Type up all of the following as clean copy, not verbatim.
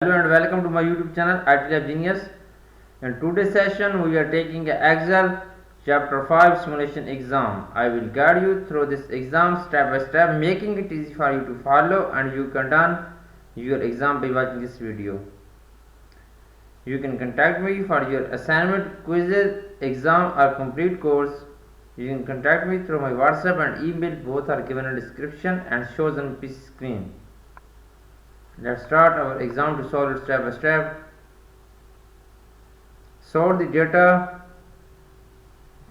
Hello and welcome to my YouTube channel Itlab Genius. In today's session we are taking Excel chapter 5 simulation exam. I will guide you through this exam step by step, making it easy for you to follow, and you can done your exam by watching this video. You can contact me for your assignment, quizzes, exam or complete course. You can contact me through my WhatsApp and email. Both are given in description and shows on this screen. Let's start our exam to solve it step by step. Sort the data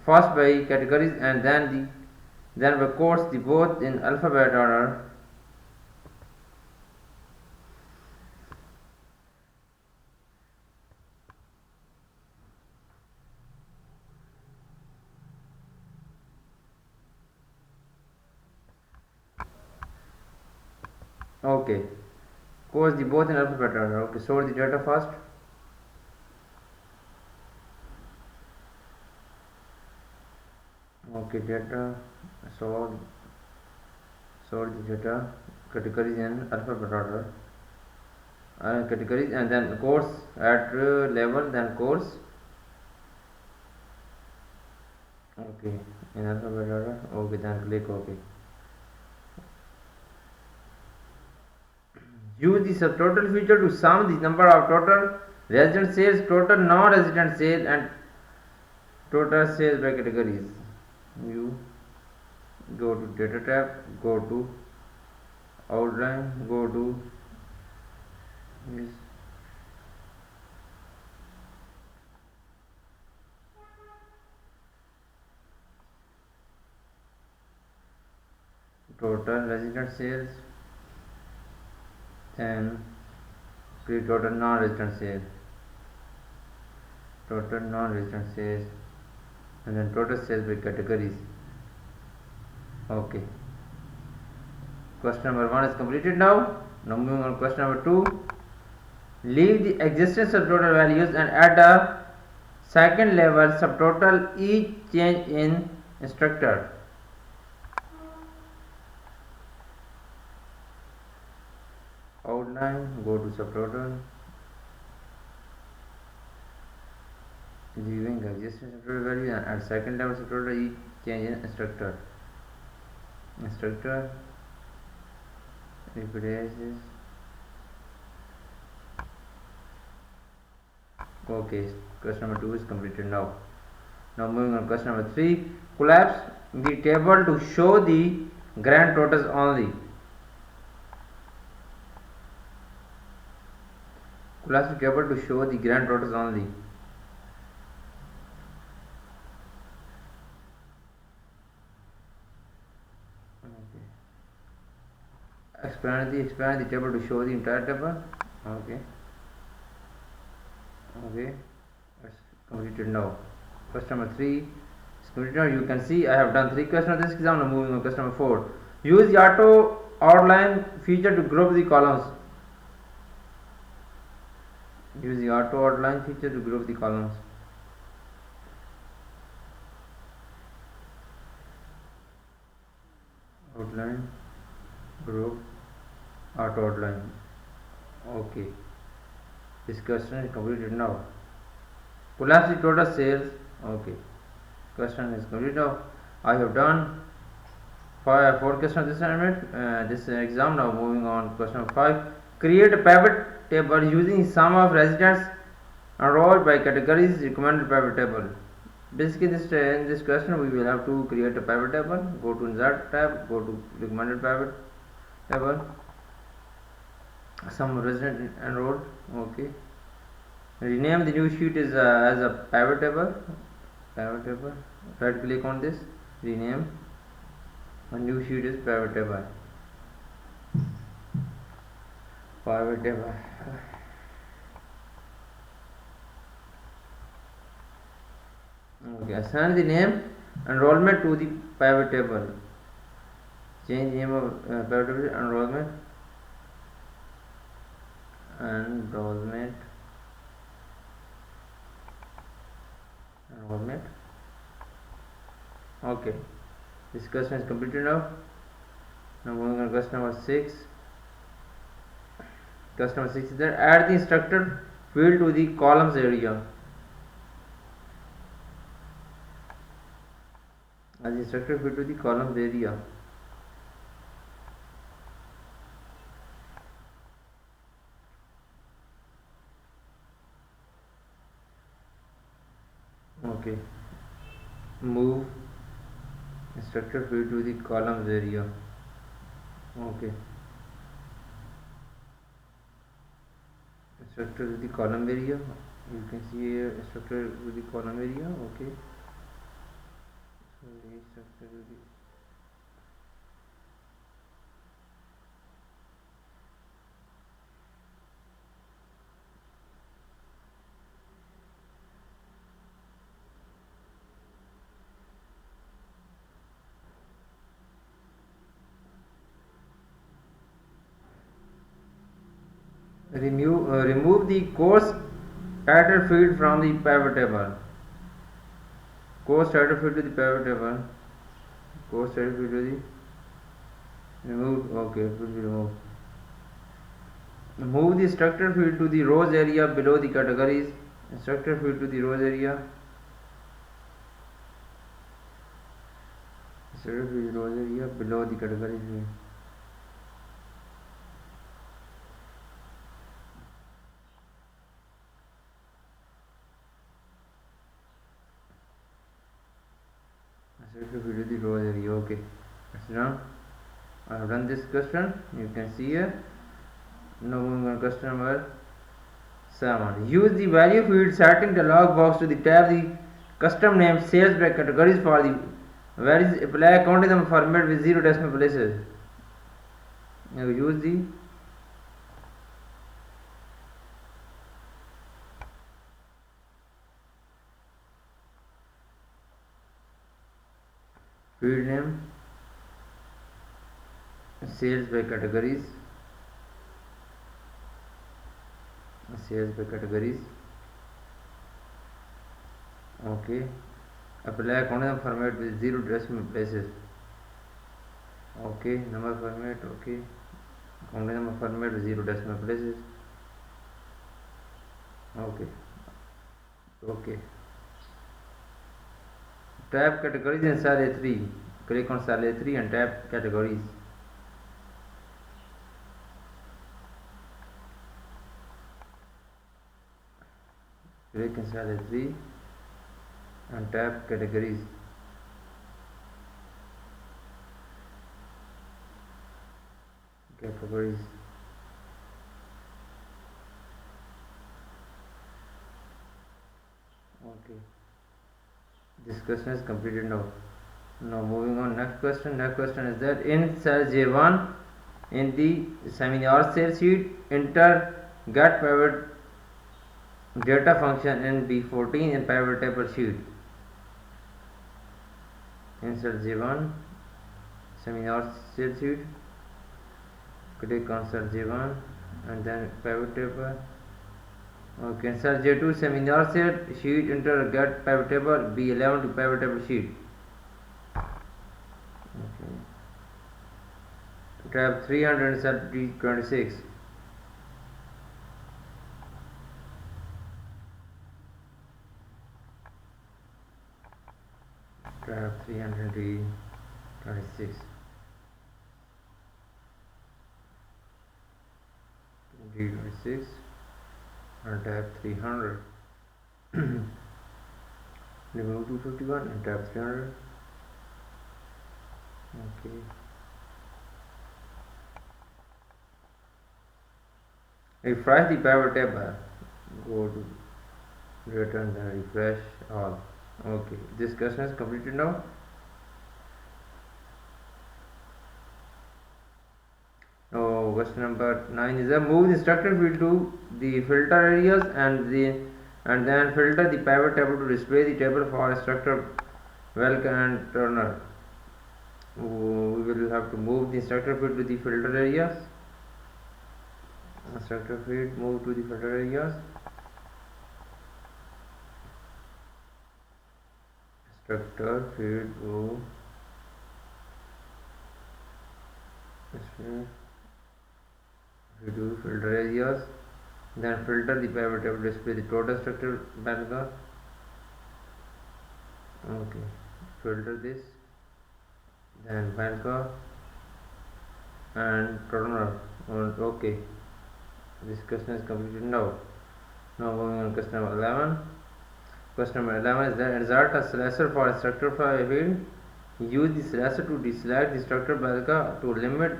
first by categories and then by course, the both in alphabet order. Okay, course the both in alphabet order. Okay, sort the data first. Okay, data sort the data categories in alphabet order. Categories and then course at level, then course. Okay, in alphabet order. Okay, then click OK. Use the subtotal feature to sum the number of total resident sales, total non-resident sales, and total sales by categories. You go to data tab, go to outline, go to this. Total resident sales, then create total non-resident sales, and then total sales by categories. Okay, question number 1 is completed. Now moving on question number 2. Leave the existing subtotal values and add a second level subtotal each change in instructor. Outline, go to subtotal, leaving the existing subtotal value and add second level subtotal each change in instructor. Replaces. Okay, question number 2 is completed. Now moving on question number 3. Collapse the table to show the grand totals only. Collapse the table to show the grand totals only. Expand the table to show the entire table. Okay, that's completed. Now question number 3 is completed. Now you can see I have done 3 questions of this exam. Now moving on question number 4. Use the auto outline feature to group the columns. Use the auto outline feature to group the columns. Outline, group, auto outline. Okay, this question is completed. Now collapse the total sales. Okay, question is completed. Now I have done 4 questions of this assignment, this exam. Now moving on question number 5. Create a pivot table using sum of residents enrolled by categories, recommended pivot table. Basically in this question we will have to create a pivot table. Go to insert tab, go to recommended pivot table, some resident enrolled. Okay, rename the new sheet as a pivot table. Right click on this, rename, a new sheet is pivot table. Okay, assign the name enrollment to the pivot table. Change name of pivot table enrollment. Okay, this question is completed. Now moving on question number 6. Question number 6 is that add the instructor field to the columns area. Add the instructor field to the columns area. Okay. Move instructor field to the columns area. Okay. Instructor to the column area. You can see here instructor to the column area. Okay. So instructor to the remove the course title field from the pivot table. Course title field to the pivot table. Course title field to the removed. Okay, it will be removed. Move the structure field to the rows area below the categories. Structure field to the rows area. Structure field rows area below the categories. Structure field to the rows area. Okay, that's done. I have done this question. You can see here. Now moving on question number 7. Use the value field setting dialog box to the tab the custom name sales by categories for the values apply counting them format with 0 decimal places. Now use the field name sales by categories. Sales by categories. Okay. Apply counting format with 0 decimal places. Okay. Number format. Okay. Counting number format with 0 decimal places. Okay. Okay. Tab categories in cell A3. Click on cell A3 and tab categories. Click in cell A3 and tab categories. Categories. Okay. This question is completed now. Now moving on next question. Next question is that in cell J1 in the seminar cell sheet enter get pivot data function in B14 in pivot table sheet. In cell J1 seminar cell sheet click on cell J1 and then pivot table. Okay, in cell J2 seminar cell sheet enter get pivot table B11 to pivot table sheet. Okay. Tab 300 cell D26. Tab 300 D26. D26 and tab 300. Remove 251 and tab 300. Okay. Refresh the pivot table. Go to return and refresh all. Okay. This question is completed now. Now question number 9 is a move the structure field to the filter areas and then filter the pivot table to display the table for instructor Welk and Turner. We will have to move the instructor field to the filter areas. Instructor field move to the filter areas. Instructor field move We do filter areas, then filter the pivot table, display the total structure paragraph. Okay, filter this, then paragraph and total. Okay, this question is completed now. Now moving on question number 11. Question number 11 is that insert a slasher for a structure field. Use the slasher to deselect the structure paragraph to limit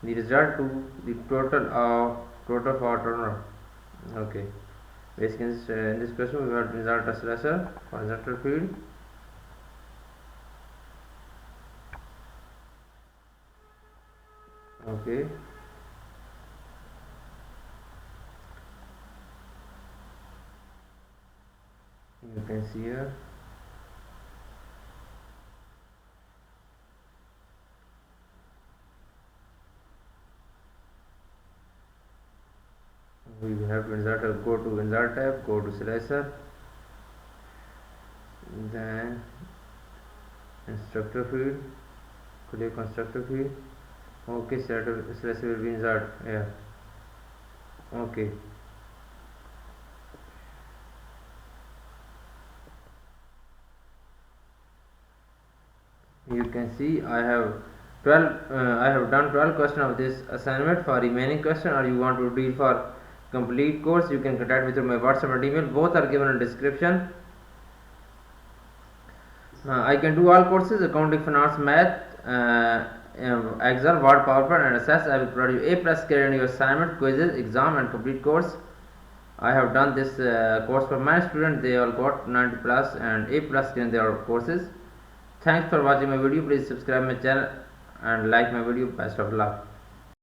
the result to the total for total. Okay. Basically, in this question we have to insert a slasher for structure field. Okay. You can see here. We have to insert a go to insert tab, go to slasher, then structure field, click on structure field. Okay, slasher will be insert here. Okay. You can see I have 12 I have done 12 questions of this assignment. For remaining question, or you want to read for complete course, you can contact me through my WhatsApp and email. Both are given in description. I can do all courses: accounting, finance, math, Excel, Word, PowerPoint, and Access. I will provide you A+ grade in your assignment, quizzes, exam, and complete course. I have done this course for my students. They all got 90+ and A+ in their courses. Thanks for watching my video. Please subscribe my channel and like my video. Best of luck.